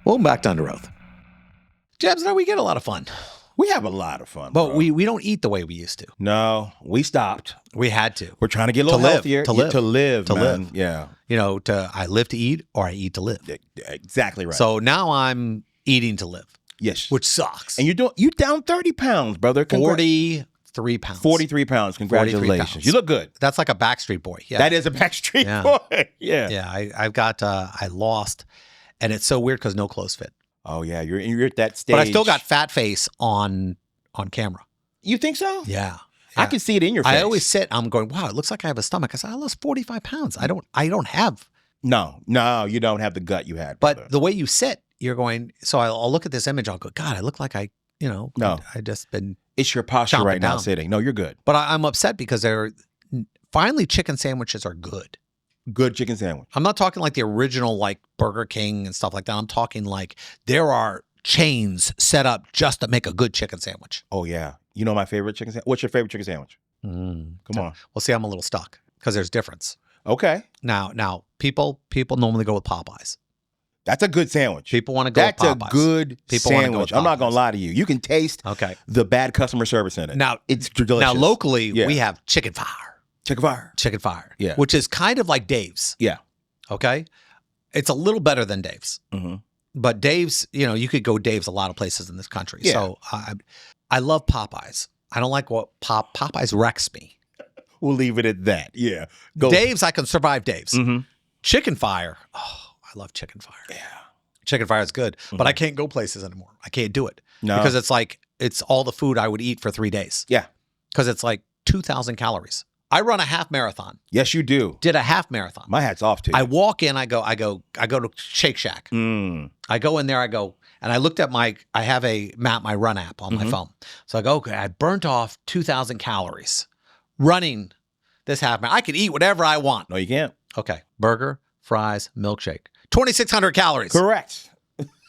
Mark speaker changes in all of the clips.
Speaker 1: Welcome back to Under Oath. Jabs, now we get a lot of fun.
Speaker 2: We have a lot of fun,
Speaker 1: But
Speaker 2: bro.
Speaker 1: we don't eat the way we used to.
Speaker 2: No, we stopped.
Speaker 1: We had to.
Speaker 2: We're trying to get a little healthier.
Speaker 1: To live.
Speaker 2: To live,
Speaker 1: To
Speaker 2: man.
Speaker 1: live.
Speaker 2: Yeah.
Speaker 1: You know, I live to eat or I eat to live.
Speaker 2: Exactly right.
Speaker 1: So now I'm eating to live.
Speaker 2: Yes.
Speaker 1: Which sucks.
Speaker 2: And you down 30 pounds, brother.
Speaker 1: 43 pounds.
Speaker 2: 43 pounds. Congratulations.
Speaker 1: pounds.
Speaker 2: You look good.
Speaker 1: That's like a Backstreet Boy. Yeah.
Speaker 2: That is a Backstreet Boy. Yeah.
Speaker 1: Yeah. I lost. And it's so weird because no clothes fit.
Speaker 2: Oh, yeah. You're at that stage.
Speaker 1: But I still got fat face on camera.
Speaker 2: You think so?
Speaker 1: Yeah.
Speaker 2: I can see it in your face.
Speaker 1: I always sit, I'm going, wow, it looks like I have a stomach. I said, I lost 45 pounds. I don't have.
Speaker 2: No, you don't have the gut you had.
Speaker 1: But
Speaker 2: brother.
Speaker 1: the way you sit, you're going, so I'll look at this image, I'll go, God, I look like I just been.
Speaker 2: It's your posture
Speaker 1: chomping
Speaker 2: right now
Speaker 1: down.
Speaker 2: sitting. No, you're good.
Speaker 1: But I'm upset because finally chicken sandwiches are good.
Speaker 2: Good chicken sandwich.
Speaker 1: I'm not talking like the original like Burger King and stuff like that. I'm talking like there are chains set up just to make a good chicken sandwich.
Speaker 2: Oh, yeah. You know my favorite chicken sandwich? What's your favorite chicken sandwich? Come on.
Speaker 1: Well, see, I'm a little stuck because there's difference.
Speaker 2: Okay.
Speaker 1: Now, people normally go with Popeyes.
Speaker 2: That's a good sandwich.
Speaker 1: People want to go with Popeyes.
Speaker 2: That's a good
Speaker 1: People wanna go
Speaker 2: sandwich.
Speaker 1: with
Speaker 2: I'm not going
Speaker 1: Popeyes.
Speaker 2: to lie to you. You can taste the bad customer service in it.
Speaker 1: Now,
Speaker 2: it's delicious.
Speaker 1: Now, locally,
Speaker 2: Yeah.
Speaker 1: we have Chicken Fire.
Speaker 2: Chicken Fire.
Speaker 1: Chicken Fire.
Speaker 2: Yeah.
Speaker 1: Which is kind of like Dave's.
Speaker 2: Yeah.
Speaker 1: Okay? It's a little better than Dave's.
Speaker 2: Mm-hmm.
Speaker 1: But Dave's, you could go Dave's a lot of places in this country.
Speaker 2: Yeah.
Speaker 1: So I love Popeyes. I don't like what Popeyes wrecks me.
Speaker 2: We'll leave it at that. Yeah. Go.
Speaker 1: Dave's, I can survive Dave's.
Speaker 2: Mm-hmm.
Speaker 1: Chicken Fire. Oh, I love Chicken Fire.
Speaker 2: Yeah.
Speaker 1: Chicken Fire is good. But I can't go places anymore. I can't do it.
Speaker 2: No.
Speaker 1: Because it's all the food I would eat for 3 days.
Speaker 2: Yeah.
Speaker 1: Because it's like 2,000 calories. I run a half marathon.
Speaker 2: Yes, you do.
Speaker 1: Did a half marathon.
Speaker 2: My hat's off to you.
Speaker 1: I walk in, I go to Shake Shack. I go in there, and I looked at I have my run app on my phone. So I go, okay, I burnt off 2,000 calories running this half marathon. I could eat whatever I want.
Speaker 2: No, you can't.
Speaker 1: Okay. Burger, fries, milkshake. 2,600 calories.
Speaker 2: Correct.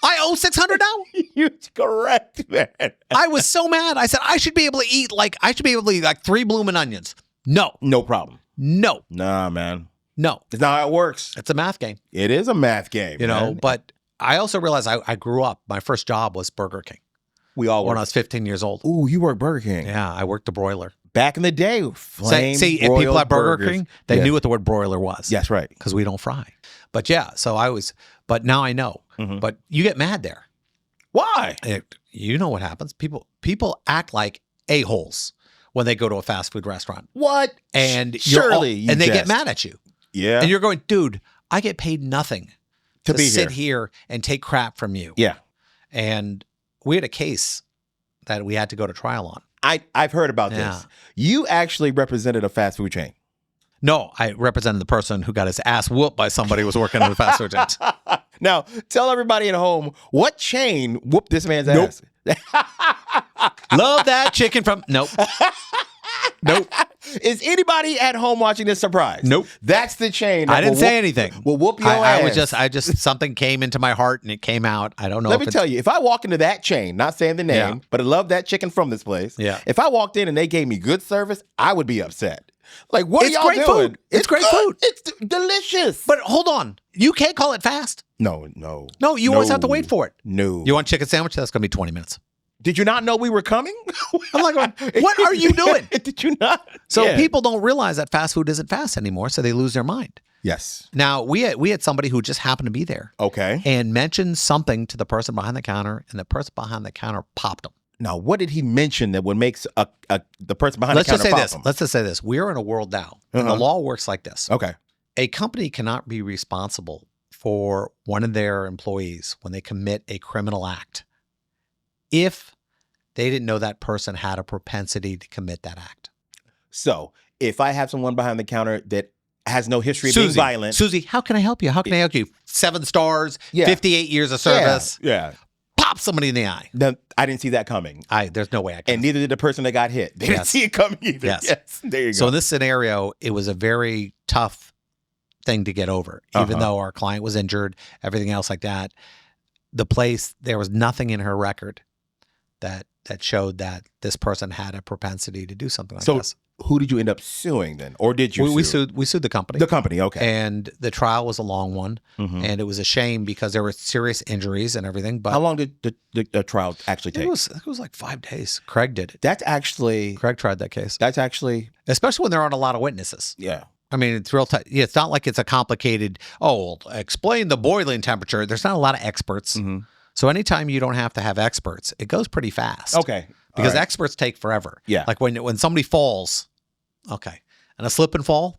Speaker 1: I owe 600 now?
Speaker 2: You're correct, man.
Speaker 1: I was so mad. I said, I should be able to eat like 3 blooming onions. No.
Speaker 2: No problem.
Speaker 1: No.
Speaker 2: Nah, man.
Speaker 1: No.
Speaker 2: It's not how it works.
Speaker 1: It's a math game.
Speaker 2: It is a math game, man.
Speaker 1: But I also realized I grew up. My first job was Burger King.
Speaker 2: We all
Speaker 1: when I was 15 years old.
Speaker 2: Ooh, you worked Burger King.
Speaker 1: Yeah, I worked the broiler.
Speaker 2: Back in the day,
Speaker 1: See, if people at Burger King, they knew what the word broiler was.
Speaker 2: Yes, right.
Speaker 1: Because we don't fry. But yeah, but now I know. But you get mad there.
Speaker 2: Why?
Speaker 1: You know what happens. People act like a-holes when they go to a fast food restaurant.
Speaker 2: What?
Speaker 1: And
Speaker 2: they
Speaker 1: get mad at you.
Speaker 2: Yeah.
Speaker 1: And you're going, dude, I get paid nothing
Speaker 2: to be
Speaker 1: sit here and take crap from you.
Speaker 2: Yeah.
Speaker 1: And we had a case that we had to go to trial on.
Speaker 2: I've heard about this. You actually represented a fast food chain.
Speaker 1: No, I represented the person who got his ass whooped by somebody who was working in the fast food chain.
Speaker 2: Now, tell everybody at home, what chain whooped this man's ass?
Speaker 1: Love that chicken from... Nope. Nope.
Speaker 2: Is anybody at home watching this surprised?
Speaker 1: Nope.
Speaker 2: That's the chain.
Speaker 1: I didn't say anything.
Speaker 2: Will whoop your ass.
Speaker 1: I just something came into my heart and it came out. I don't know.
Speaker 2: Let me tell you, if I walk into that chain, not saying the name, but I love that chicken from this place.
Speaker 1: Yeah.
Speaker 2: If I walked in and they gave me good service, I would be upset. Like, what are y'all
Speaker 1: great
Speaker 2: doing?
Speaker 1: Food. It's great food.
Speaker 2: It's delicious.
Speaker 1: But hold on. You can't call it fast.
Speaker 2: No.
Speaker 1: No, you always have to wait for it.
Speaker 2: No.
Speaker 1: You want chicken sandwich? That's going to be 20 minutes.
Speaker 2: Did you not know we were coming?
Speaker 1: I'm like, what are you doing?
Speaker 2: Did you not?
Speaker 1: So people don't realize that fast food isn't fast anymore, so they lose their mind.
Speaker 2: Yes.
Speaker 1: Now, we had somebody who just happened to be there.
Speaker 2: Okay.
Speaker 1: And mentioned something to the person behind the counter, and the person behind the counter popped him.
Speaker 2: Now, what did he mention that would make the person behind the counter pop him?
Speaker 1: Let's just say this. We're in a world now, and the law works like this.
Speaker 2: Okay.
Speaker 1: A company cannot be responsible for one of their employees when they commit a criminal act if they didn't know that person had a propensity to commit that act.
Speaker 2: So if I have someone behind the counter that has no history of being violent.
Speaker 1: Susie, how can I help you? How can I help you? 7 stars, 58 years of service.
Speaker 2: Yeah.
Speaker 1: Pop somebody in the eye.
Speaker 2: Then I didn't see that coming.
Speaker 1: There's no way I can.
Speaker 2: And neither did the person that got hit. They didn't see it coming either.
Speaker 1: Yes.
Speaker 2: There you go.
Speaker 1: So in this scenario, it was a very tough thing to get over. Even though our client was injured, everything else like that. The place, there was nothing in her record that showed that this person had a propensity to do something like this.
Speaker 2: who did you end up suing then? Or did you
Speaker 1: We
Speaker 2: sue?
Speaker 1: sued the company.
Speaker 2: The company, okay.
Speaker 1: And the trial was a long one. And it was a shame because there were serious injuries and everything. But
Speaker 2: How long did the trial actually take?
Speaker 1: it was like 5 days. Craig did it.
Speaker 2: Craig
Speaker 1: tried that case.
Speaker 2: That's actually,
Speaker 1: Especially when there aren't a lot of witnesses.
Speaker 2: yeah.
Speaker 1: I mean, it's real. Yeah, it's not like it's a complicated. Oh, well, explain the boiling temperature. There's not a lot of experts. So anytime you don't have to have experts, it goes pretty fast.
Speaker 2: Okay.
Speaker 1: Because
Speaker 2: All right.
Speaker 1: experts take forever.
Speaker 2: Yeah.
Speaker 1: Like when somebody falls, okay, and a slip and fall,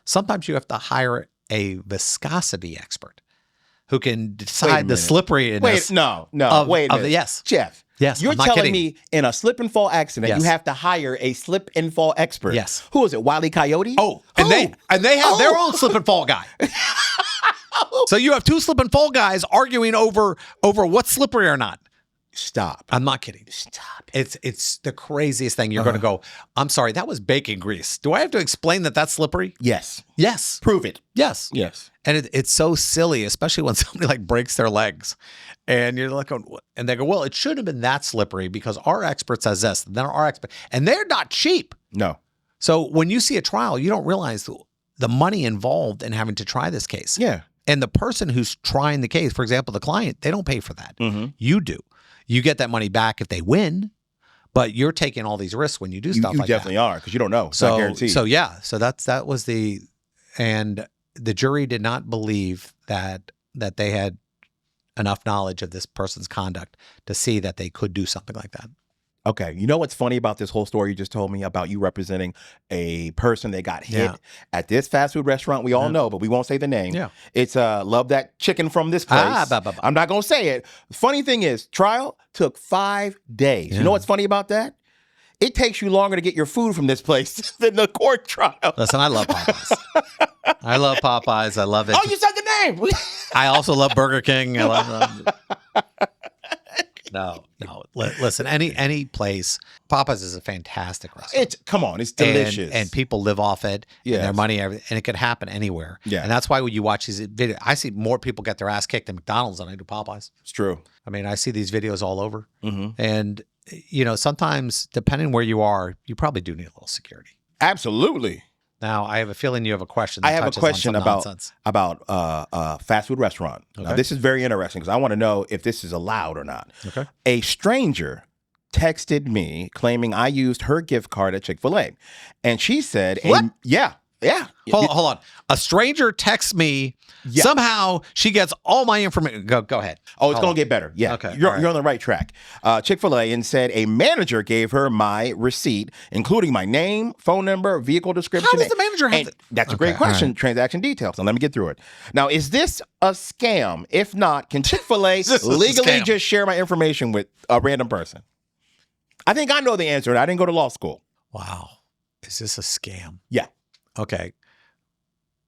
Speaker 1: sometimes you have to hire a viscosity expert who can decide the slipperiness.
Speaker 2: Wait, no. Wait a minute.
Speaker 1: Yes.
Speaker 2: Jeff.
Speaker 1: Yes.
Speaker 2: You're
Speaker 1: I'm not
Speaker 2: telling
Speaker 1: kidding.
Speaker 2: me in a slip and fall accident,
Speaker 1: Yes.
Speaker 2: you have to hire a slip and fall expert.
Speaker 1: Yes.
Speaker 2: Who is it? Wile E. Coyote?
Speaker 1: Oh, and they have their own slip and fall guy. So you have 2 slip and fall guys arguing over what's slippery or not.
Speaker 2: Stop.
Speaker 1: I'm not kidding.
Speaker 2: Stop.
Speaker 1: It's the craziest thing. You're going to go, I'm sorry, that was bacon grease. Do I have to explain that that's slippery?
Speaker 2: Yes.
Speaker 1: Yes.
Speaker 2: Prove it.
Speaker 1: Yes.
Speaker 2: Yes.
Speaker 1: And it's so silly, especially when somebody like breaks their legs and you're like, and they go, well, it shouldn't have been that slippery because our expert says this. And then our expert, and they're not cheap.
Speaker 2: No.
Speaker 1: So when you see a trial, you don't realize the money involved in having to try this case.
Speaker 2: Yeah.
Speaker 1: And the person who's trying the case, for example, the client, they don't pay for that. You do. You get that money back if they win, but you're taking all these risks when you do stuff like that.
Speaker 2: You definitely are, because you don't know. It's not guaranteed.
Speaker 1: So yeah, so that was and the jury did not believe that they had enough knowledge of this person's conduct to see that they could do something like that.
Speaker 2: Okay. You know what's funny about this whole story you just told me about you representing a person that got hit at this fast food restaurant? We all know, but we won't say the name.
Speaker 1: Yeah.
Speaker 2: It's Love That Chicken from this place. I'm not going to say it. Funny thing is, trial took 5 days.
Speaker 1: Yeah.
Speaker 2: You know what's funny about that? It takes you longer to get your food from this place than the court trial.
Speaker 1: Listen, I love Popeyes. I love Popeyes. I love it.
Speaker 2: Oh, you said the name.
Speaker 1: I also love Burger King. I love No. Listen, any place, Popeyes is a fantastic restaurant.
Speaker 2: Come on, it's delicious.
Speaker 1: And people live off it, and
Speaker 2: Yes.
Speaker 1: their money, and it could happen anywhere.
Speaker 2: Yeah.
Speaker 1: And that's why when you watch these videos, I see more people get their ass kicked at McDonald's than I do Popeyes.
Speaker 2: It's true.
Speaker 1: I mean, I see these videos all over. And, sometimes, depending where you are, you probably do need a little security.
Speaker 2: Absolutely.
Speaker 1: Now, I have a feeling you have a question.
Speaker 2: I have a
Speaker 1: touches on
Speaker 2: question
Speaker 1: some nonsense.
Speaker 2: about fast food restaurant. Now,
Speaker 1: Okay.
Speaker 2: this is very interesting because I want to know if this is allowed or not.
Speaker 1: Okay.
Speaker 2: A stranger texted me claiming I used her gift card at Chick-fil-A. And she said,
Speaker 1: What?
Speaker 2: Yeah.
Speaker 1: Hold on. A stranger texts me.
Speaker 2: Yeah.
Speaker 1: Somehow she gets all my information. Go ahead.
Speaker 2: Oh, it's going to get better. Yeah.
Speaker 1: Okay,
Speaker 2: You're
Speaker 1: all right.
Speaker 2: on the right track. Chick-fil-A and said a manager gave her my receipt, including my name, phone number, vehicle description.
Speaker 1: How does the manager have
Speaker 2: and
Speaker 1: to-
Speaker 2: That's a
Speaker 1: Okay,
Speaker 2: great
Speaker 1: all
Speaker 2: question.
Speaker 1: right.
Speaker 2: Transaction details. Now, let me get through it. Now, is this a scam? If not, can Chick-fil-A
Speaker 1: This is a
Speaker 2: legally
Speaker 1: scam.
Speaker 2: just share my information with a random person? I think I know the answer, and I didn't go to law school.
Speaker 1: Wow. Is this a scam?
Speaker 2: Yeah.
Speaker 1: Okay.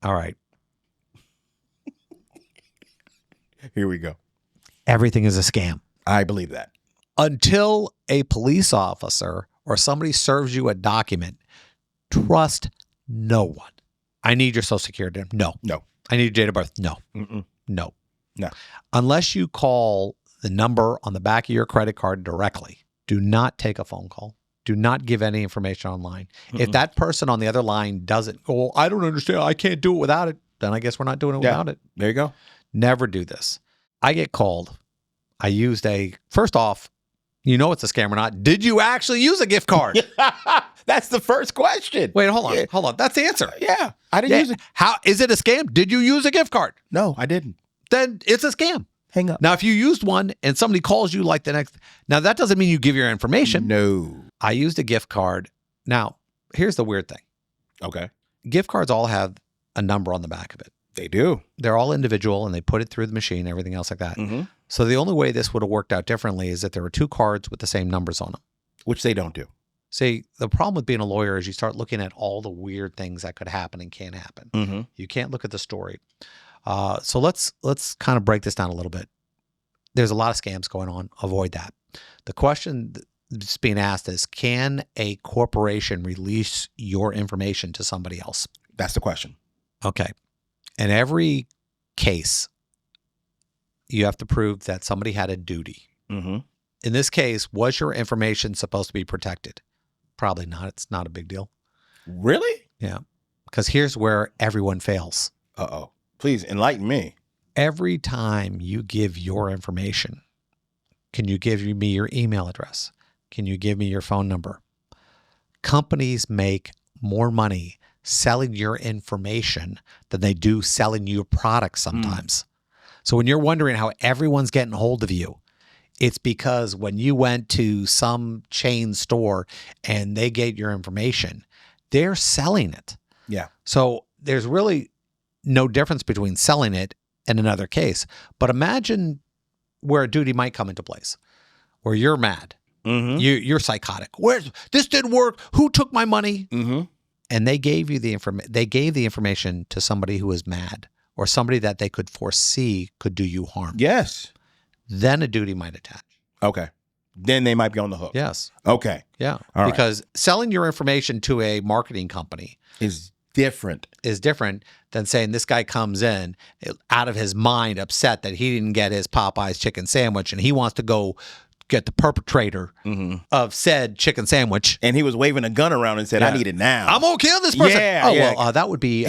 Speaker 1: All right.
Speaker 2: Here we go.
Speaker 1: Everything is a scam.
Speaker 2: I believe that.
Speaker 1: Until a police officer or somebody serves you a document, trust no one. I need your social security. No.
Speaker 2: No.
Speaker 1: I need your date of birth. No.
Speaker 2: Mm-mm.
Speaker 1: No.
Speaker 2: No.
Speaker 1: Unless you call the number on the back of your credit card directly, do not take a phone call. Do not give any information online. If that person on the other line doesn't go, I don't understand, I can't do it without it, then I guess we're not doing it without it.
Speaker 2: There you go.
Speaker 1: Never do this. I get called. I used first off, you know it's a scam or not. Did you actually use a gift card?
Speaker 2: That's the first question.
Speaker 1: Wait, hold on.
Speaker 2: Yeah.
Speaker 1: Hold on. That's the answer.
Speaker 2: Yeah. I didn't use it.
Speaker 1: How is it a scam? Did you use a gift card?
Speaker 2: No, I didn't.
Speaker 1: Then it's a scam.
Speaker 2: Hang up.
Speaker 1: Now, if you used one and somebody calls you like the next, now that doesn't mean you give your information.
Speaker 2: No.
Speaker 1: I used a gift card. Now, here's the weird thing.
Speaker 2: Okay.
Speaker 1: Gift cards all have a number on the back of it.
Speaker 2: They do.
Speaker 1: They're all individual and they put it through the machine, everything else like that.
Speaker 2: Mm-hmm.
Speaker 1: So the only way this would have worked out differently is that there were 2 cards with the same numbers on them.
Speaker 2: Which they don't do.
Speaker 1: See, the problem with being a lawyer is you start looking at all the weird things that could happen and can't happen.
Speaker 2: Mm-hmm.
Speaker 1: You can't look at the story. So let's kind of break this down a little bit. There's a lot of scams going on. Avoid that. The question that's being asked is, can a corporation release your information to somebody else?
Speaker 2: That's the question.
Speaker 1: Okay. In every case, you have to prove that somebody had a duty.
Speaker 2: Mm-hmm.
Speaker 1: In this case, was your information supposed to be protected? Probably not. It's not a big deal.
Speaker 2: Really?
Speaker 1: Yeah. Because here's where everyone fails.
Speaker 2: Uh-oh. Please enlighten me.
Speaker 1: Every time you give your information, can you give me your email address? Can you give me your phone number? Companies make more money selling your information than they do selling you a product sometimes. So when you're wondering how everyone's getting a hold of you, it's because when you went to some chain store and they get your information, they're selling it.
Speaker 2: Yeah.
Speaker 1: So there's really no difference between selling it and another case. But imagine where a duty might come into place, where you're mad.
Speaker 2: Mm-hmm.
Speaker 1: You're psychotic. This didn't work. Who took my money?
Speaker 2: Mm-hmm.
Speaker 1: And they gave you the information. They gave the information to somebody who was mad or somebody that they could foresee could do you harm.
Speaker 2: Yes.
Speaker 1: Then a duty might attach.
Speaker 2: Okay. Then they might be on the hook.
Speaker 1: Yes.
Speaker 2: Okay.
Speaker 1: Yeah.
Speaker 2: All right.
Speaker 1: Because selling your information to a marketing company
Speaker 2: Is different.
Speaker 1: is different than saying this guy comes in out of his mind upset that he didn't get his Popeye's chicken sandwich and he wants to go get the perpetrator of said chicken sandwich.
Speaker 2: And he was waving a gun around and said, I need it now.
Speaker 1: I'm going to kill this person.
Speaker 2: Yeah,
Speaker 1: Well, that would be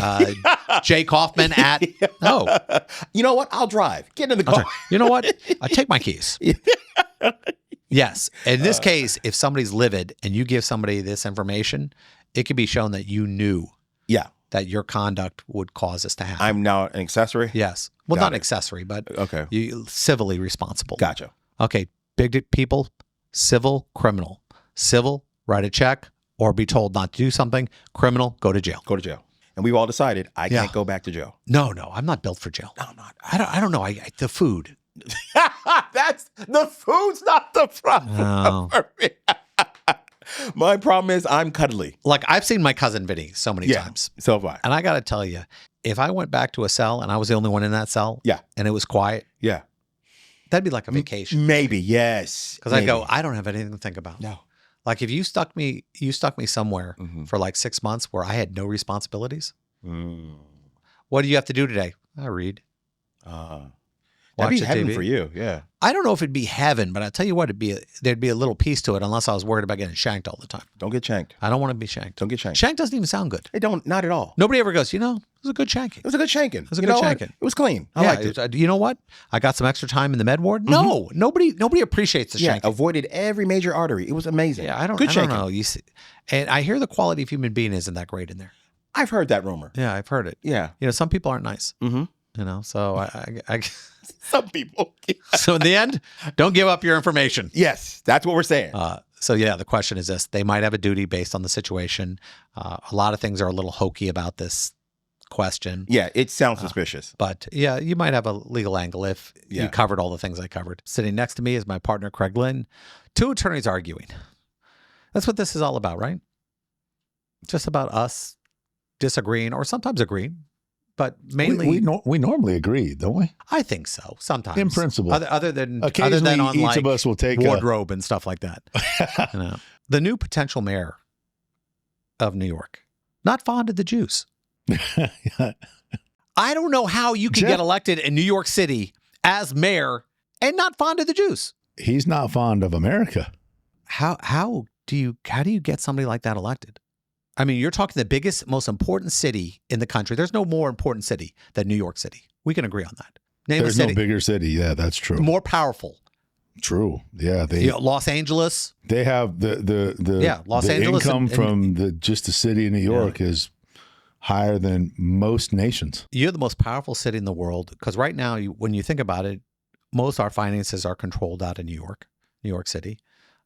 Speaker 1: Jay Kaufman at, no.
Speaker 2: You know what? I'll drive. Get in the car.
Speaker 1: You know what? I take my keys. Yes. In this case, if somebody's livid and you give somebody this information, it can be shown that you knew
Speaker 2: Yeah.
Speaker 1: that your conduct would cause this to happen.
Speaker 2: I'm now an accessory?
Speaker 1: Yes. Well,
Speaker 2: Got
Speaker 1: not
Speaker 2: it.
Speaker 1: accessory, but
Speaker 2: Okay.
Speaker 1: you civilly responsible.
Speaker 2: Gotcha.
Speaker 1: Okay. Big people, civil, criminal. Civil, write a check or be told not to do something. Criminal, go to jail.
Speaker 2: Go to jail. And we've all decided I can't go back to jail.
Speaker 1: No, I'm not built for jail.
Speaker 2: No, I'm not.
Speaker 1: I don't know. The food.
Speaker 2: That's the food's not the problem.
Speaker 1: No.
Speaker 2: For me. My problem is I'm cuddly.
Speaker 1: Like I've seen my cousin Vinny so many times.
Speaker 2: So have I.
Speaker 1: And I got to tell you, if I went back to a cell and I was the only one in that cell
Speaker 2: Yeah.
Speaker 1: and it was quiet,
Speaker 2: Yeah.
Speaker 1: that'd be like a vacation.
Speaker 2: Maybe, yes.
Speaker 1: Because I'd go, I don't have anything to think about.
Speaker 2: No.
Speaker 1: Like if you stuck me somewhere for like 6 months where I had no responsibilities. What do you have to do today? I read.
Speaker 2: That'd be
Speaker 1: the
Speaker 2: heaven
Speaker 1: TV.
Speaker 2: for you. Yeah.
Speaker 1: I don't know if it'd be heaven, but I'll tell you what, there'd be a little piece to it unless I was worried about getting shanked all the time.
Speaker 2: Don't get shanked.
Speaker 1: I don't want to be shanked.
Speaker 2: Don't get shanked.
Speaker 1: Shank doesn't even sound good.
Speaker 2: It don't, not at all.
Speaker 1: Nobody ever goes, it was a good shanking.
Speaker 2: It was a good shanking.
Speaker 1: It was a good shanking.
Speaker 2: It was clean. I liked it.
Speaker 1: You know what? I got some extra time in the med ward. No, nobody appreciates the
Speaker 2: Yeah,
Speaker 1: shanking.
Speaker 2: avoided every major artery. It was amazing.
Speaker 1: Yeah, I don't
Speaker 2: Good shanking.
Speaker 1: know. You see, and I hear the quality of human being isn't that great in there.
Speaker 2: I've heard that rumor.
Speaker 1: Yeah, I've heard it.
Speaker 2: Yeah.
Speaker 1: Some people aren't nice.
Speaker 2: Mm-hmm.
Speaker 1: So I
Speaker 2: Some people.
Speaker 1: so in the end, don't give up your information.
Speaker 2: Yes, that's what we're saying.
Speaker 1: So yeah, the question is this: they might have a duty based on the situation. A lot of things are a little hokey about this question.
Speaker 2: Yeah, it sounds suspicious.
Speaker 1: But yeah, you might have a legal angle if you covered all the things I covered. Sitting next to me is my partner, Craig Lynn. Two attorneys arguing. That's what this is all about, right? Just about us disagreeing or sometimes agreeing, but mainly
Speaker 3: we normally agree, don't we?
Speaker 1: I think so. Sometimes
Speaker 3: In principle.
Speaker 1: other than
Speaker 3: Occasionally,
Speaker 1: on
Speaker 3: each
Speaker 1: like
Speaker 3: of us will take
Speaker 1: wardrobe and stuff like that. The new potential mayor of New York, not fond of the Jews. I don't know how you can get elected in New York City as mayor and not fond of the Jews.
Speaker 3: He's not fond of America.
Speaker 1: How do you get somebody like that elected? I mean, you're talking the biggest, most important city in the country. There's no more important city than New York City. We can agree on that. Name
Speaker 3: There's
Speaker 1: a city.
Speaker 3: no bigger city. Yeah, that's true.
Speaker 1: More powerful.
Speaker 3: True. Yeah,
Speaker 1: Los Angeles.
Speaker 3: They have the
Speaker 1: Los
Speaker 3: the
Speaker 1: Angeles
Speaker 3: income from just the city of New York is higher than most nations.
Speaker 1: You're the most powerful city in the world because right now, when you think about it, most of our finances are controlled out of New York City.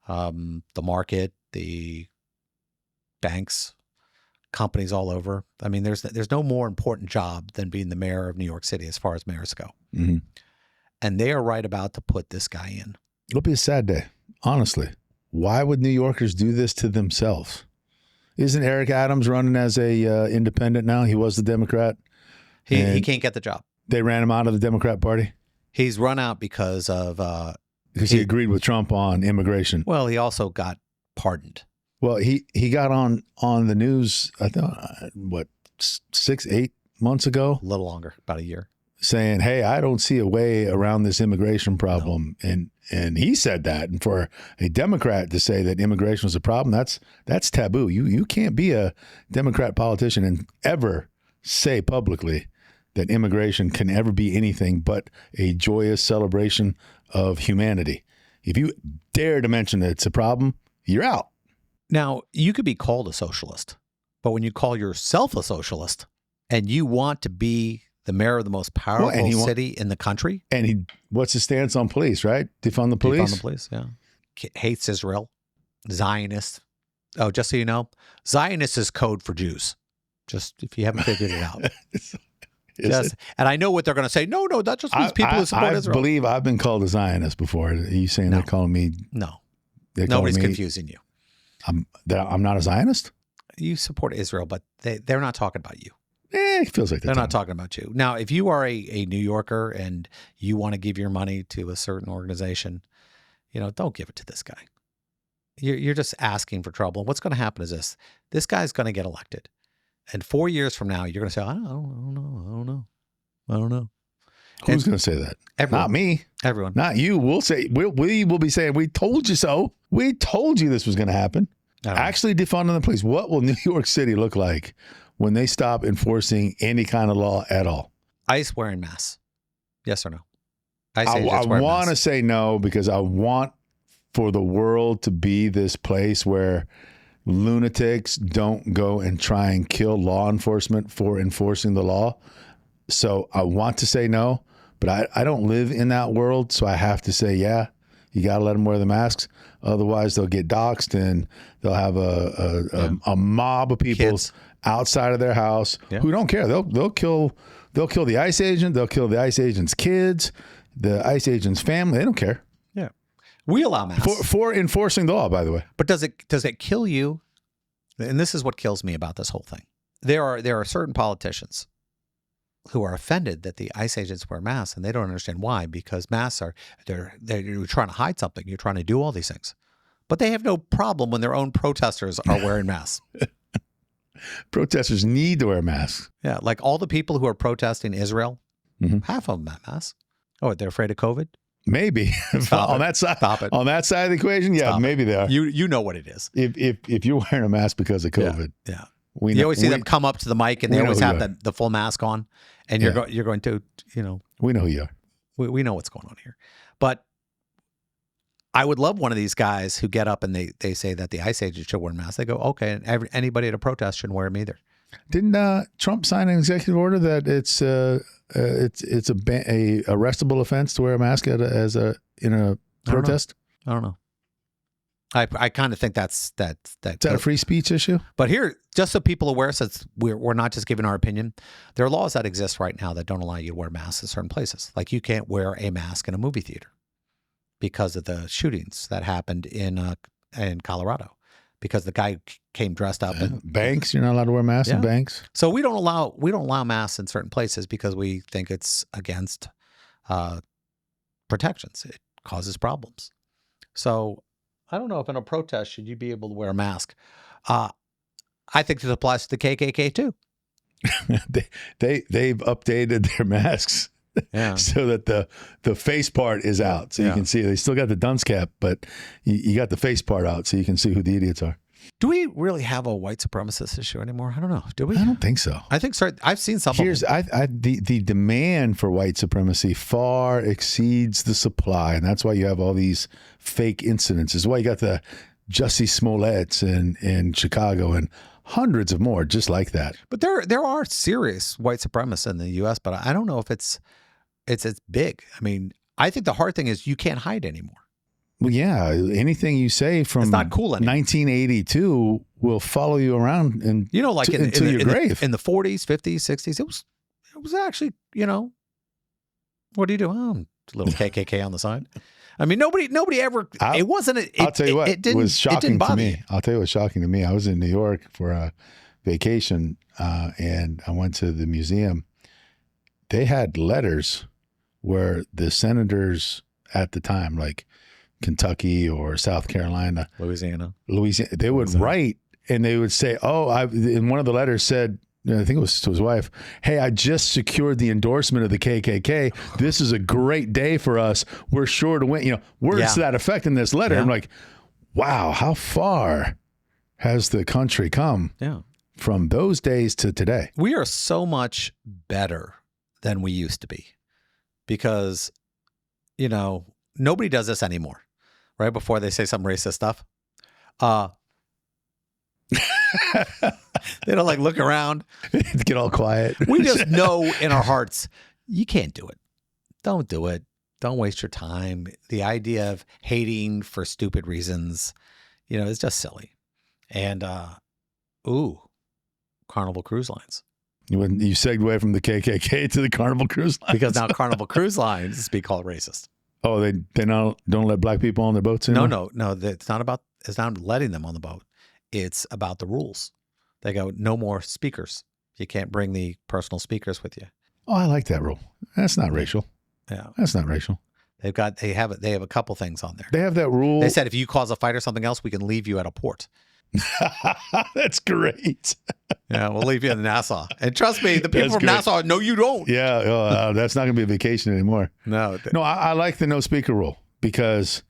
Speaker 1: The market, the banks, companies all over. I mean, there's no more important job than being the mayor of New York City as far as mayors go.
Speaker 3: Mm-hmm.
Speaker 1: And they are right about to put this guy in.
Speaker 3: It'll be a sad day, honestly. Why would New Yorkers do this to themselves? Isn't Eric Adams running as a independent now? He was the Democrat.
Speaker 1: He can't get the job.
Speaker 3: They ran him out of the Democrat Party?
Speaker 1: He's run out because of...
Speaker 3: because he agreed with Trump on immigration.
Speaker 1: Well, he also got pardoned.
Speaker 3: Well, he got on the news, I thought, 6-8 months ago?
Speaker 1: A little longer, about a year.
Speaker 3: saying, hey, I don't see a way around this immigration problem. No. And he said that. And for a Democrat to say that immigration was a problem, that's taboo. You can't be a Democrat politician and ever say publicly that immigration can ever be anything but a joyous celebration of humanity. If you dare to mention that it's a problem, you're out.
Speaker 1: Now, you could be called a socialist, but when you call yourself a socialist and you want to be the mayor of the most powerful city in the country.
Speaker 3: And what's his stance on police, right? Defund the police?
Speaker 1: Defund the police, yeah. Hates Israel, Zionist. Oh, just so you know, Zionist is code for Jews. Just if you haven't figured it out. And I know what they're going to say. No, that just means people who support Israel.
Speaker 3: I believe I've been called a Zionist before. Are you saying they're calling me?
Speaker 1: No. Nobody's confusing you.
Speaker 3: I'm not a Zionist?
Speaker 1: You support Israel, but they're not talking about you.
Speaker 3: It feels like
Speaker 1: they're not talking about you. Now, if you are a New Yorker and you want to give your money to a certain organization, don't give it to this guy. You're just asking for trouble. And what's going to happen is this guy's going to get elected. And 4 years from now, you're going to say, I don't know.
Speaker 3: Who's going to say that?
Speaker 1: Everyone.
Speaker 3: Not me.
Speaker 1: Everyone.
Speaker 3: Not you. We will be saying, we told you so. We told you this was going to happen. Actually defunding the police. What will New York City look like when they stop enforcing any kind of law at all?
Speaker 1: ICE wearing masks. Yes or no?
Speaker 3: I want to say no, because I want for the world to be this place where lunatics don't go and try and kill law enforcement for enforcing the law. So I want to say no, but I don't live in that world. So I have to say, yeah, you got to let them wear the masks. Otherwise they'll get doxxed and they'll have a mob of people outside of their house who don't care. They'll kill the ICE agent. They'll kill the ICE agent's kids, the ICE agent's family. They don't care.
Speaker 1: Yeah. We allow masks
Speaker 3: for enforcing the law, by the way.
Speaker 1: But does it kill you? And this is what kills me about this whole thing. There are certain politicians who are offended that the ICE agents wear masks, and they don't understand why, because masks you're trying to hide something. You're trying to do all these things. But they have no problem when their own protesters are wearing masks.
Speaker 3: Protesters need to wear masks.
Speaker 1: Yeah, like all the people who are protesting Israel, half of them have masks. Oh, they're afraid of COVID?
Speaker 3: Maybe on that side.
Speaker 1: Stop it.
Speaker 3: On that side of the equation, yeah, maybe they are.
Speaker 1: You know what it is.
Speaker 3: If you're wearing a mask because of COVID,
Speaker 1: yeah. You always see them come up to the mic and they always have the full mask on, and you're going to
Speaker 3: we know who you are.
Speaker 1: We know what's going on here, but I would love one of these guys who get up and they say that the ICE agent should wear masks. They go, okay, and anybody at a protest shouldn't wear them either.
Speaker 3: Didn't Trump sign an executive order that it's a arrestable offense to wear a mask in a protest?
Speaker 1: I don't know. I kind of think that's that.
Speaker 3: Is that a free speech issue?
Speaker 1: But here, just so people are aware, since we're not just giving our opinion, there are laws that exist right now that don't allow you to wear masks in certain places. Like you can't wear a mask in a movie theater because of the shootings that happened in Colorado. Because the guy came dressed up.
Speaker 3: Banks, you're not allowed to wear masks in banks.
Speaker 1: So we don't allow masks in certain places because we think it's against protections. It causes problems. So I don't know if in a protest should you be able to wear a mask. I think this applies to the KKK too.
Speaker 3: They've updated their masks so that the face part is out, so you can see. They still got the dunce cap, but you got the face part out, so you can see who the idiots are.
Speaker 1: Do we really have a white supremacist issue anymore? I don't know. Do we?
Speaker 3: I don't think so.
Speaker 1: I think so. I've seen some.
Speaker 3: The demand for white supremacy far exceeds the supply, and that's why you have all these fake incidents. Is why you got the Jussie Smolletts in Chicago and hundreds of more just like that.
Speaker 1: But there are serious white supremacists in the U.S., but I don't know if it's big. I mean, I think the hard thing is you can't hide anymore.
Speaker 3: Well, yeah, anything you say from
Speaker 1: it's not cool anymore.
Speaker 3: 1982 will follow you around and until your grave.
Speaker 1: In the 40s, 50s, 60s, it was actually, what do you do? Oh, a little KKK on the side. I mean, nobody ever. It wasn't.
Speaker 3: I'll tell you what.
Speaker 1: It
Speaker 3: was shocking to me.
Speaker 1: You.
Speaker 3: I'll tell you what's shocking to me. I was in New York for a vacation, and I went to the museum. They had letters where the senators at the time, like Kentucky or South Carolina,
Speaker 1: Louisiana,
Speaker 3: they would write and they would say, and one of the letters said, I think it was to his wife, hey, I just secured the endorsement of the KKK. This is a great day for us. We're sure to win. Words to that effect in this letter. I'm like, wow, how far has the country come from those days to today?
Speaker 1: We are so much better than we used to be because, nobody does this anymore. Right before they say some racist stuff. They don't look around.
Speaker 3: Get all quiet.
Speaker 1: We just know in our hearts, you can't do it. Don't do it. Don't waste your time. The idea of hating for stupid reasons, is just silly. And, Carnival Cruise Lines.
Speaker 3: You segued from the KKK to the Carnival Cruise Lines.
Speaker 1: Because now Carnival Cruise Lines is being called racist.
Speaker 3: Oh, they don't let black people on their boats anymore?
Speaker 1: No. It's not letting them on the boat. It's about the rules. They go, no more speakers. You can't bring the personal speakers with you.
Speaker 3: Oh, I like that rule. That's not racial.
Speaker 1: Yeah.
Speaker 3: That's not racial.
Speaker 1: They have a couple things on there.
Speaker 3: They have that rule.
Speaker 1: They said if you cause a fight or something else, we can leave you at a port.
Speaker 3: That's great.
Speaker 1: Yeah, we'll leave you in Nassau. And trust me, the people from Nassau, no, you don't.
Speaker 3: Yeah, that's not going to be a vacation anymore.
Speaker 1: No.
Speaker 3: I like the no speaker rule because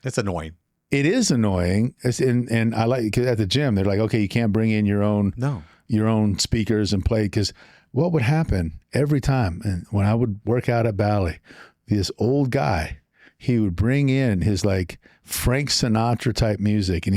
Speaker 1: it's annoying.
Speaker 3: It is annoying. And I like, cause at the gym, they're like, okay, you can't bring in your own speakers and play. Because what would happen every time, and when I would work out at Bally, this old guy, he would bring in his Frank Sinatra type music, and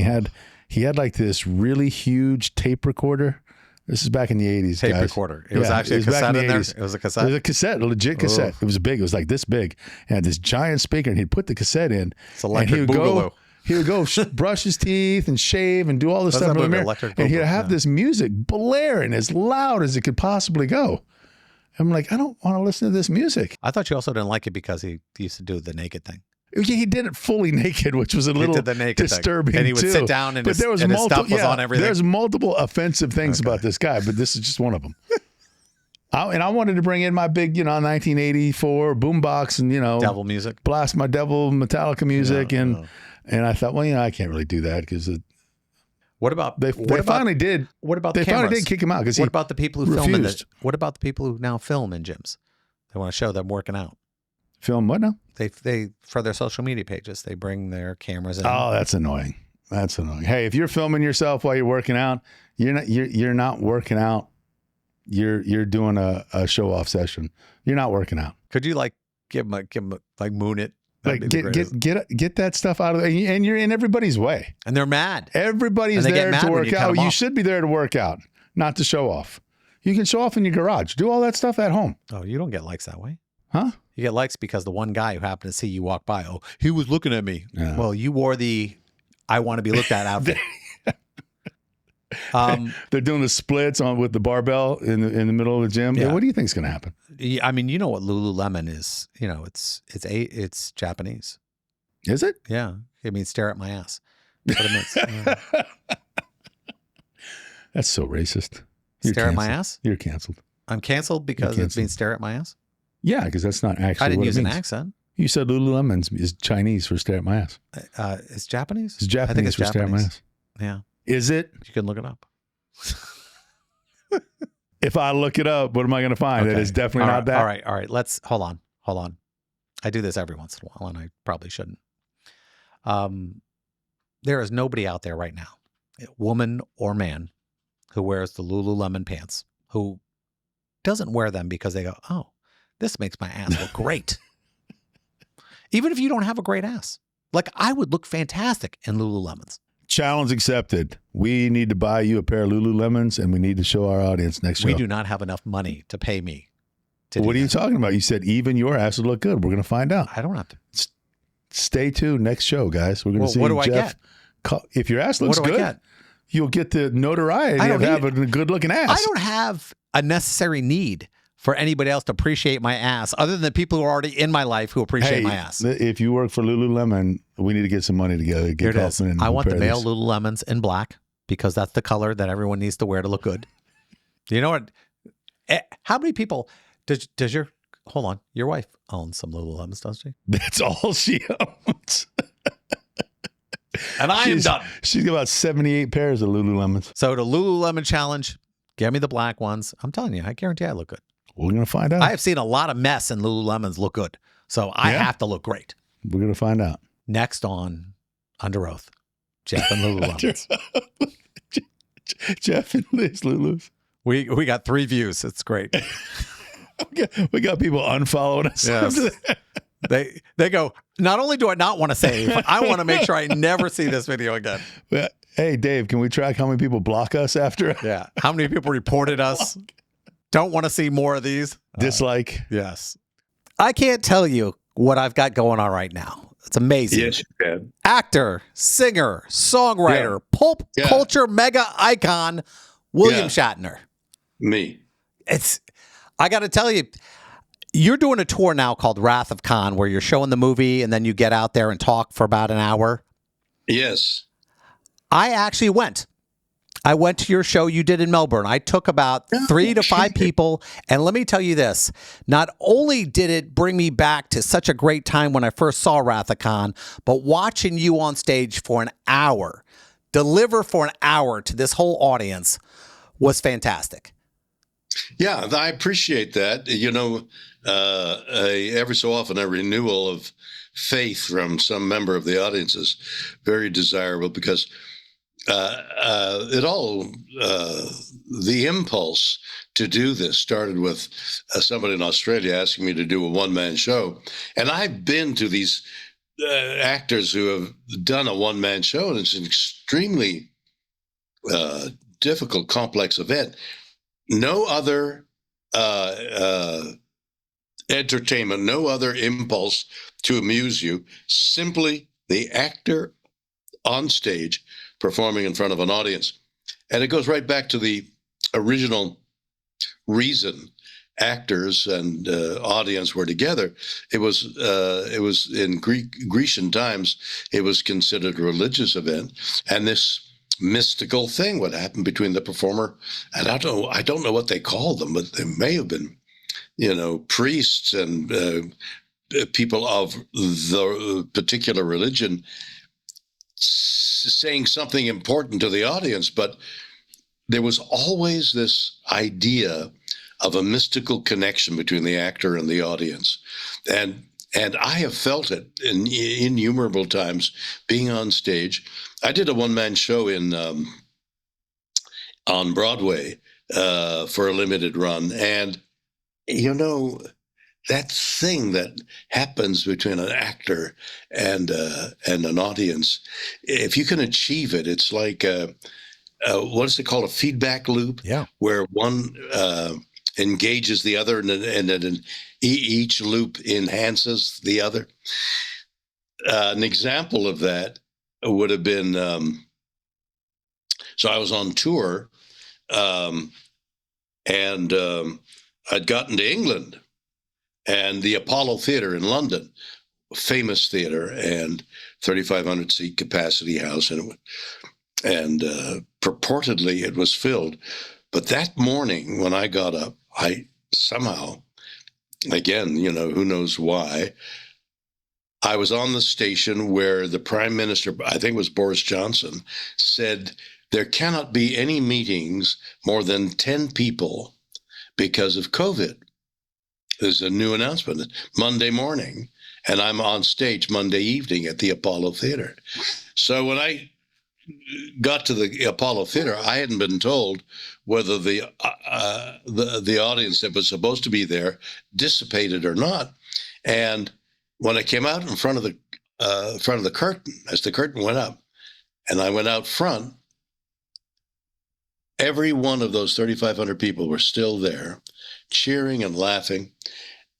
Speaker 3: he had this really huge tape recorder. This is back in the 80s,
Speaker 1: Tape
Speaker 3: guys.
Speaker 1: recorder. It was actually a cassette in there? It was a cassette?
Speaker 3: It was a cassette, a legit cassette. It was big. It was this big. And had this giant speaker, and he'd put the cassette in.
Speaker 1: It's electric boogaloo.
Speaker 3: He would go brush his teeth and shave and do all this stuff in the mirror. And he'd have this music blaring as loud as it could possibly go. I'm like, I don't want to listen to this music.
Speaker 1: I thought you also didn't like it because he used to do the naked thing.
Speaker 3: He did it fully naked, which was a little disturbing
Speaker 1: thing. And he would sit down and his stuff was on everything.
Speaker 3: There's multiple offensive things about this guy, but this is just one of them. I wanted to bring in my big, 1984 boombox and,
Speaker 1: devil music,
Speaker 3: blast my devil Metallica music. And I thought, I can't really do that because they finally did.
Speaker 1: What about
Speaker 3: they
Speaker 1: cameras?
Speaker 3: Finally did kick him out because
Speaker 1: what about the people who
Speaker 3: refused.
Speaker 1: film what about the people who now film in gyms? They want to show them working out.
Speaker 3: Film what now?
Speaker 1: They for their social media pages, they bring their cameras in.
Speaker 3: Oh, that's annoying. That's annoying. Hey, if you're filming yourself while you're working out, you're not working out. You're doing a show off session. You're not working out.
Speaker 1: Could you give him moon it?
Speaker 3: Get that stuff out of there, and you're in everybody's way.
Speaker 1: And they're mad.
Speaker 3: Everybody's there to work out. You should be there to work out, not to show off. You can show off in your garage. Do all that stuff at home.
Speaker 1: Oh, you don't get likes that way.
Speaker 3: Huh?
Speaker 1: You get likes because the one guy who happened to see you walk by, he was looking at me. Yeah. Well, you wore the I want to be looked at outfit.
Speaker 3: They're doing the splits with the barbell in the middle of the gym. Yeah. What do you think is going to happen?
Speaker 1: I mean, you know what Lululemon is. It's Japanese.
Speaker 3: Is it?
Speaker 1: Yeah. It means stare at my ass. That's what it means. Yeah.
Speaker 3: That's so racist.
Speaker 1: Stare at my ass?
Speaker 3: You're canceled.
Speaker 1: I'm canceled because it means stare at my ass?
Speaker 3: Yeah, because that's not actually
Speaker 1: I didn't
Speaker 3: what
Speaker 1: use
Speaker 3: it
Speaker 1: an
Speaker 3: means.
Speaker 1: accent.
Speaker 3: You said Lululemon is Chinese for stare at my ass.
Speaker 1: It's Japanese?
Speaker 3: It's Japanese
Speaker 1: I think it's
Speaker 3: for stare at my ass.
Speaker 1: Yeah.
Speaker 3: Is it?
Speaker 1: You can look it up.
Speaker 3: If I look it up, what am I going to find? That is definitely not that.
Speaker 1: All right. Let's hold on. I do this every once in a while, and I probably shouldn't. There is nobody out there right now, woman or man, who wears the Lululemon pants, who doesn't wear them because they go, oh, this makes my ass look great. Even if you don't have a great ass. I would look fantastic in Lululemons.
Speaker 3: Challenge accepted. We need to buy you a pair of Lululemons, and we need to show our audience next show.
Speaker 1: We do not have enough money to pay me to do
Speaker 3: What are you
Speaker 1: that.
Speaker 3: talking about? You said even your ass would look good. We're going to find out.
Speaker 1: I don't have to.
Speaker 3: Stay tuned. Next show, guys. We're going to see
Speaker 1: what do
Speaker 3: Jeff.
Speaker 1: I get?
Speaker 3: If your ass looks
Speaker 1: what do
Speaker 3: good,
Speaker 1: I get?
Speaker 3: You'll get the notoriety of having a good-looking ass.
Speaker 1: I don't have a necessary need for anybody else to appreciate my ass other than the people who are already in my life who appreciate my ass.
Speaker 3: If you work for Lululemon, we need to get some money together.
Speaker 1: Here it is. I want the male Lululemons in black because that's the color that everyone needs to wear to look good. You know what? How many people does your hold on? Your wife owns some Lululemons, doesn't she?
Speaker 3: That's all she owns.
Speaker 1: And I am done.
Speaker 3: She's got about 78 pairs of Lululemons.
Speaker 1: So the Lululemon challenge, Get me the black ones. I'm telling you, I guarantee I look good.
Speaker 3: We're going to find out.
Speaker 1: I have seen a lot of mess and Lululemons look good. So I have to look great.
Speaker 3: We're going to find out.
Speaker 1: Next on Under Oath, Jeff and Lululemons.
Speaker 3: Jeff and Liz Lulu's.
Speaker 1: We got 3 views. It's great.
Speaker 3: We got people unfollowing us.
Speaker 1: Yes. They go, not only do I not want to save, I want to make sure I never see this video again.
Speaker 3: Hey, Dave, can we track how many people block us after?
Speaker 1: Yeah. How many people reported us? Don't want to see more of these?
Speaker 3: Dislike?
Speaker 1: Yes. I can't tell you what I've got going on right now. It's amazing.
Speaker 4: Yes, you can.
Speaker 1: Actor, singer, songwriter, pulp culture mega icon, William Shatner.
Speaker 4: Me.
Speaker 1: I got to tell you, you're doing a tour now called Wrath of Khan, where you're showing the movie and then you get out there and talk for about an hour.
Speaker 4: Yes.
Speaker 1: I actually went. I went to your show you did in Melbourne. I took about 3 to 5 people. And let me tell you this. Not only did it bring me back to such a great time when I first saw Wrath of Khan, but watching you on stage for an hour, deliver for an hour to this whole audience was fantastic.
Speaker 4: Yeah, I appreciate that. You know, every so often a renewal of faith from some member of the audience is very desirable because the impulse to do this started with somebody in Australia asking me to do a one-man show. And I've been to these actors who have done a one-man show, and it's an extremely difficult, complex event. No other entertainment, no other impulse to amuse you, simply the actor on stage performing in front of an audience. And it goes right back to the original reason actors and audience were together. It was in Grecian times, it was considered a religious event, and this mystical thing would happen between the performer and I don't know what they called them, but they may have been, priests and people of the particular religion saying something important to the audience. But there was always this idea of a mystical connection between the actor and the audience, and I have felt it in innumerable times being on stage. I did a one-man show on Broadway for a limited run, and that thing that happens between an actor and an audience, if you can achieve it, it's like what is it called? A feedback loop, where one engages the other, and each loop enhances the other. An example of that would have been, so I was on tour, and I'd gotten to England, and the Apollo Theatre in London, famous theater, and 3,500 seat capacity house, and purportedly it was filled. But that morning when I got up, I somehow, again, who knows why, I was on the station where the Prime Minister, I think it was Boris Johnson, said there cannot be any meetings more than 10 people because of COVID. There's a new announcement Monday morning, and I'm on stage Monday evening at the Apollo Theatre. So when I got to the Apollo Theatre, I hadn't been told whether the audience that was supposed to be there dissipated or not. And when I came out in front of the curtain, as the curtain went up, and I went out front, every one of those 3,500 people were still there, cheering and laughing.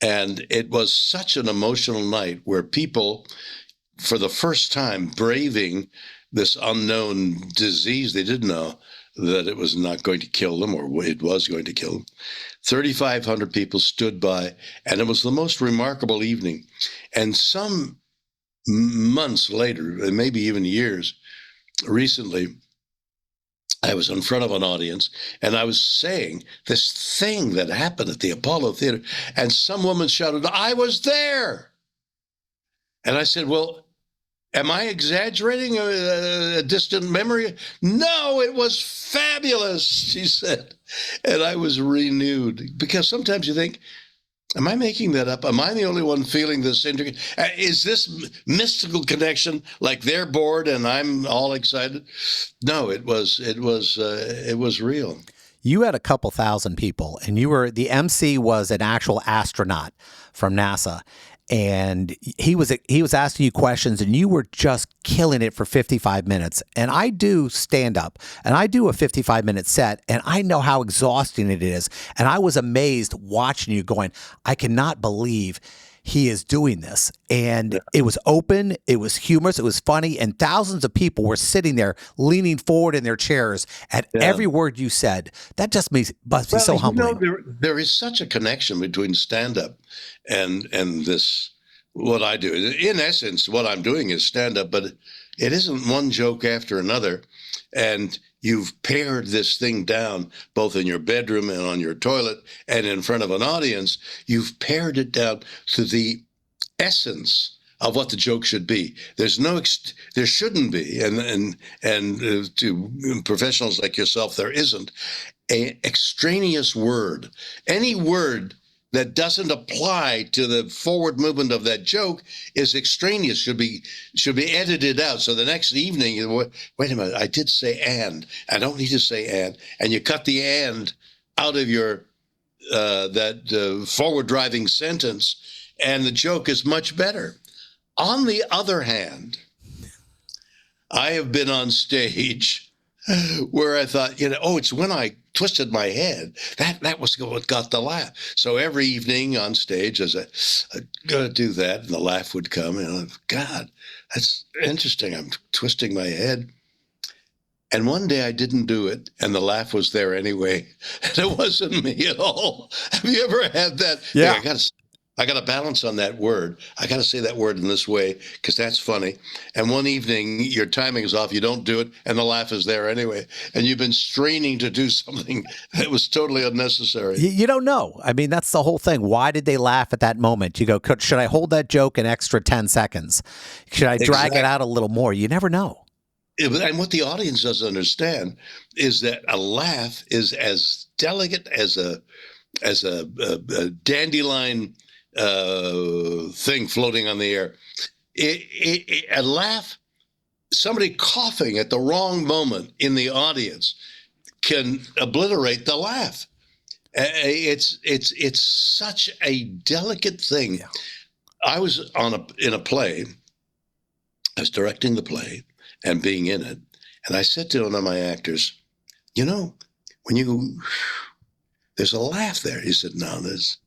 Speaker 4: And it was such an emotional night where people, for the first time, braving this unknown disease, they didn't know that it was not going to kill them, or it was going to kill them. 3,500 people stood by, and it was the most remarkable evening. And some months later, and maybe even years, recently, I was in front of an audience, and I was saying this thing that happened at the Apollo Theatre, and some woman shouted, "I was there!" And I said, well, Am I exaggerating a distant memory? No, it was fabulous, she said. And I was renewed, because sometimes you think, am I making that up? Am I the only one feeling this? Is this mystical connection like they're bored and I'm all excited? No, it was real.
Speaker 1: You had a couple thousand people, and the MC was an actual astronaut from NASA. And he was asking you questions, and you were just killing it for 55 minutes. And I do stand up, and I do a 55-minute set, and I know how exhausting it is. And I was amazed watching you going, I cannot believe he is doing this. And it was open, it was humorous, it was funny, and thousands of people were sitting there leaning forward in their chairs at every word you said. That just must be so humbling.
Speaker 4: There is such a connection between stand-up and this, what I do. In essence, what I'm doing is stand-up, but it isn't one joke after another. And you've pared this thing down, both in your bedroom and on your toilet and in front of an audience. You've pared it down to the essence of what the joke should be. There shouldn't be, and to professionals like yourself, there isn't an extraneous word. Any word that doesn't apply to the forward movement of that joke is extraneous, should be edited out. So the next evening, wait a minute, I did say and. I don't need to say and you cut the and out of your forward driving sentence, and the joke is much better. On the other hand, I have been on stage where I thought, it's when I twisted my head that was what got the laugh. So every evening on stage, as I gotta do that, and the laugh would come, and God, that's interesting. I'm twisting my head. And one day I didn't do it, and the laugh was there anyway. And it wasn't me at all. Have you ever had that?
Speaker 1: Yeah.
Speaker 4: I got to balance on that word. I got to say that word in this way because that's funny. And one evening, your timing is off. You don't do it, and the laugh is there anyway. And you've been straining to do something that was totally unnecessary.
Speaker 1: You don't know. I mean, that's the whole thing. Why did they laugh at that moment? You go, should I hold that joke an extra 10 seconds? Should I drag it out a little more? You never know.
Speaker 4: And what the audience doesn't understand is that a laugh is as delicate as a dandelion thing floating on the air. A laugh, somebody coughing at the wrong moment in the audience can obliterate the laugh. It's such a delicate thing. Yeah. I was in a play. I was directing the play and being in it, and I said to one of my actors, when you go, there's a laugh there. He said, no, there's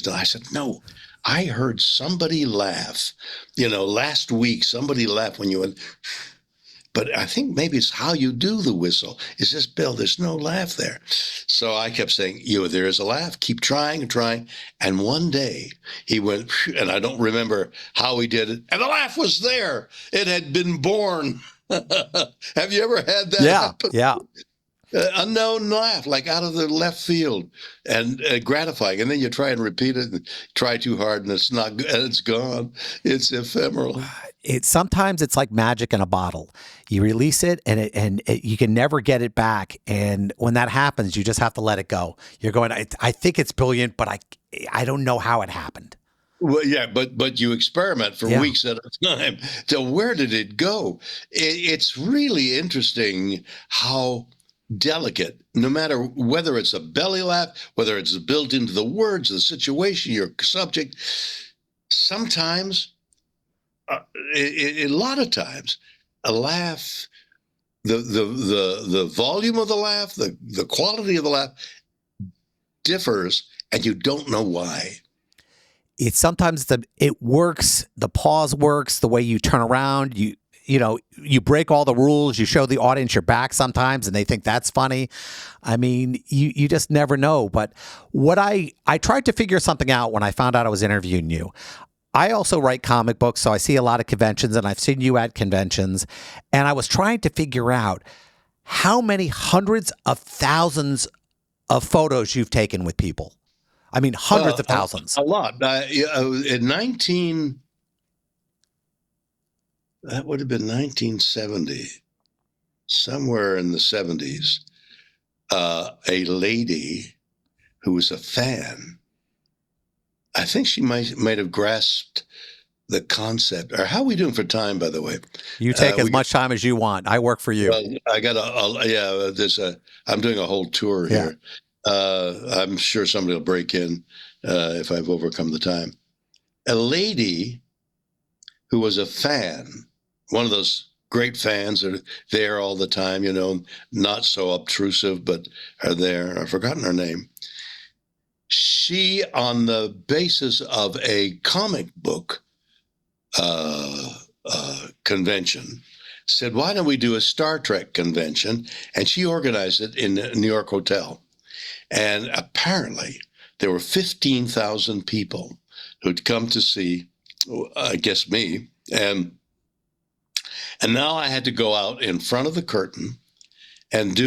Speaker 4: no. I said, no, I heard somebody laugh. Last week, somebody laughed when you went, but I think maybe it's how you do the whistle. It's just, Bill, there's no laugh there. So I kept saying, there is a laugh. Keep trying and trying. And one day he went, and I don't remember how he did it, and the laugh was there. It had been born. Have you ever had that happen?
Speaker 1: Yeah.
Speaker 4: Unknown laugh, like out of the left field, and gratifying. And then you try and repeat it, and try too hard, and it's not good, and it's gone. It's ephemeral.
Speaker 1: Sometimes it's like magic in a bottle. You release it, and you can never get it back. And when that happens, you just have to let it go. You're going, I think it's brilliant, but I don't know how it happened.
Speaker 4: Well, yeah, but you experiment for weeks at a time. So where did it go? It's really interesting how delicate, no matter whether it's a belly laugh, whether it's built into the words, the situation, your subject, sometimes, a lot of times, a laugh, the volume of the laugh, the quality of the laugh differs, and you don't know why.
Speaker 1: It's sometimes it works, the pause works, the way you turn around, you break all the rules, you show the audience your back sometimes, and they think that's funny. I mean, you just never know. But what I tried to figure something out when I found out I was interviewing you. I also write comic books, so I see a lot of conventions, and I've seen you at conventions. And I was trying to figure out how many hundreds of thousands of photos you've taken with people. I mean, hundreds of thousands.
Speaker 4: A lot. In that would have been 1970, somewhere in the 70s, a lady who was a fan. I think she might have grasped the concept. Or how are we doing for time, by the way?
Speaker 1: You take as much time as you want. I work for you.
Speaker 4: Well, I got I'm doing a whole tour here. I'm sure somebody will break in if I've overcome the time. A lady who was a fan, one of those great fans that are there all the time, not so obtrusive, but are there. I've forgotten her name. She, on the basis of a comic book convention, said, why don't we do a Star Trek convention? And she organized it in a New York hotel. And apparently there were 15,000 people who'd come to see, I guess, me. And now I had to go out in front of the curtain and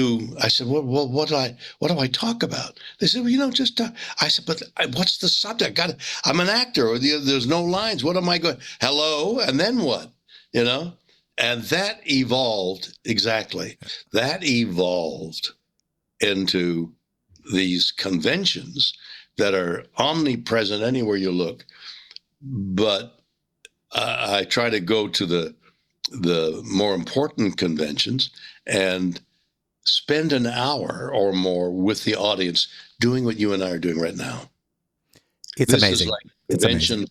Speaker 4: I said, well, what do I talk about? They said, well, just talk. I said, but what's the subject? I'm an actor, or there's no lines. What am I going? Hello, and then what? And that evolved into these conventions that are omnipresent anywhere you look. But I try to go to the more important conventions and spend an hour or more with the audience doing what you and I are doing right now.
Speaker 1: It's amazing.
Speaker 4: It's amazing.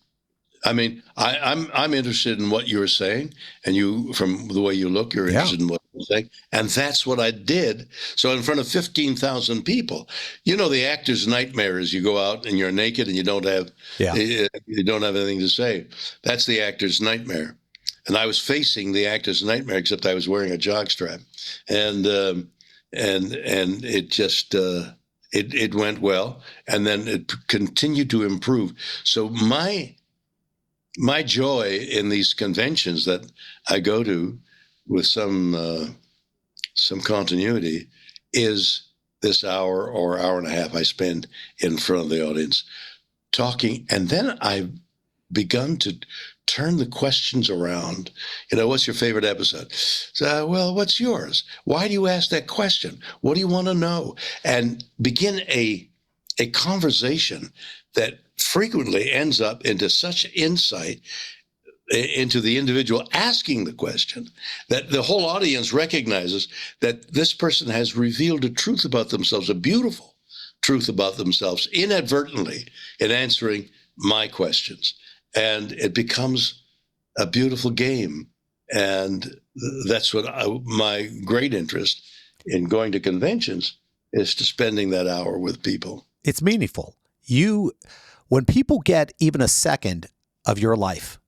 Speaker 4: I mean, I'm interested in what you were saying, and you, from the way you look, you're interested in what you're saying, and that's what I did. So in front of 15,000 people, the actor's nightmare is you go out and you're naked and you don't have anything to say. That's the actor's nightmare, and I was facing the actor's nightmare, except I was wearing a jockstrap, and it just. It went well, and then it continued to improve. So my joy in these conventions that I go to with some continuity is this hour or hour and a half I spend in front of the audience talking. And then I've begun to turn the questions around. What's your favorite episode? So, well, what's yours? Why do you ask that question? What do you want to know? And begin a conversation that frequently ends up into such insight into the individual asking the question that the whole audience recognizes that this person has revealed a truth about themselves, a beautiful truth about themselves, inadvertently in answering my questions. And it becomes a beautiful game. And that's what my great interest in going to conventions is, to spending that hour with people.
Speaker 1: It's meaningful. When people get even a second of your life,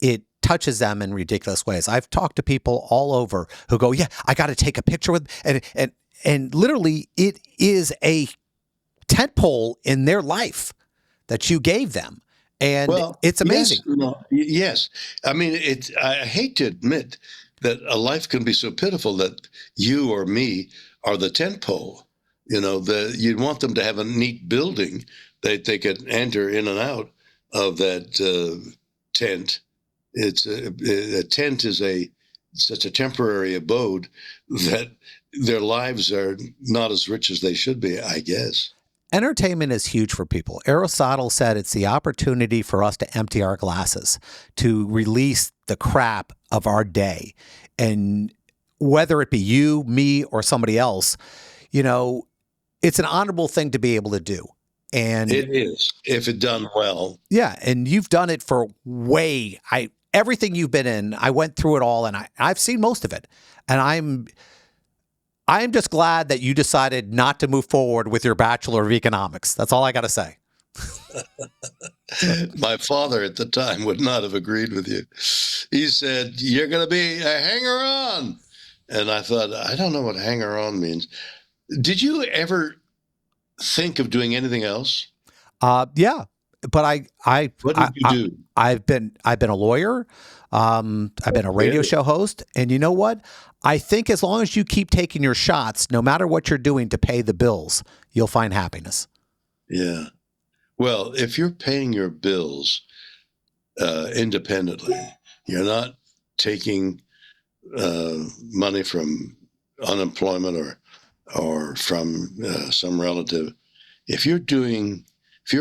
Speaker 1: it touches them in ridiculous ways. I've talked to people all over who go, yeah, I got to take a picture with, and literally it is a tentpole in their life that you gave them. And it's amazing.
Speaker 4: Yes. I mean, I hate to admit that a life can be so pitiful that you or me are the tentpole. You'd want them to have a neat building that they could enter in and out of that tent. A tent is such a temporary abode that their lives are not as rich as they should be, I guess.
Speaker 1: Entertainment is huge for people. Aristotle said it's the opportunity for us to empty our glasses, to release the crap of our day. And whether it be you, me, or somebody else, it's an honorable thing to be able to do. And
Speaker 4: it is, if it's done well.
Speaker 1: Yeah. And you've done it for everything you've been in. I went through it all, and I've seen most of it. And I'm just glad that you decided not to move forward with your Bachelor of Economics. That's all I got to say.
Speaker 4: My father at the time would not have agreed with you. He said, you're going to be a hanger-on. And I thought, I don't know what hanger-on means. Did you ever think of doing anything else?
Speaker 1: Yeah, but
Speaker 4: what did you do?
Speaker 1: I've been a lawyer. I've been a radio show host, and you know what? I think as long as you keep taking your shots, no matter what you're doing to pay the bills, you'll find happiness.
Speaker 4: Yeah. Well, if you're paying your bills independently, you're not taking money from unemployment or from some relative, if you're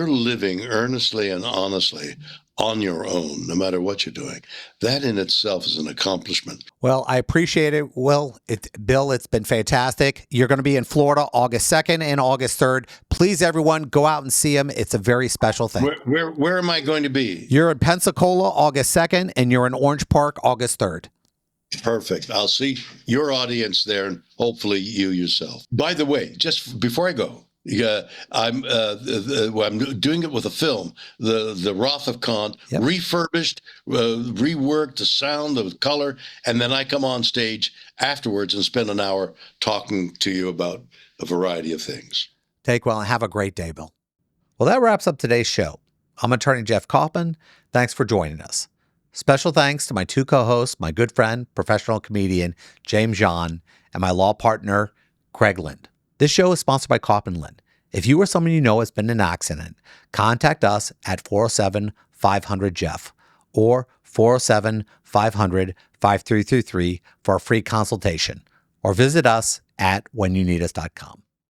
Speaker 4: living earnestly and honestly on your own, no matter what you're doing, that in itself is an accomplishment.
Speaker 1: Well, I appreciate it. Bill, it's been fantastic. You're going to be in Florida August 2nd and August 3rd. Please, everyone, go out and see him. It's a very special thing.
Speaker 4: Where am I going to be?
Speaker 1: You're in Pensacola August 2nd, and you're in Orange Park August 3rd.
Speaker 4: Perfect. I'll see your audience there, and hopefully you yourself. By the way, just before I go, I'm doing it with a film, the Wrath of Khan, refurbished, reworked, the sound, the color, and then I come on stage afterwards and spend an hour talking to you about a variety of things.
Speaker 1: Take well and have a great day, Bill. Well, that wraps up today's show. I'm attorney Jeff Kaufman. Thanks for joining us. Special thanks to my two co-hosts, my good friend, professional comedian James John, and my law partner, Craig Lind. This show is sponsored by Kaufman Lind. If you or someone you know has been in an accident, contact us at 407-500-JEFF or 407-500-5333 for a free consultation, or visit us at whenyouneedus.com.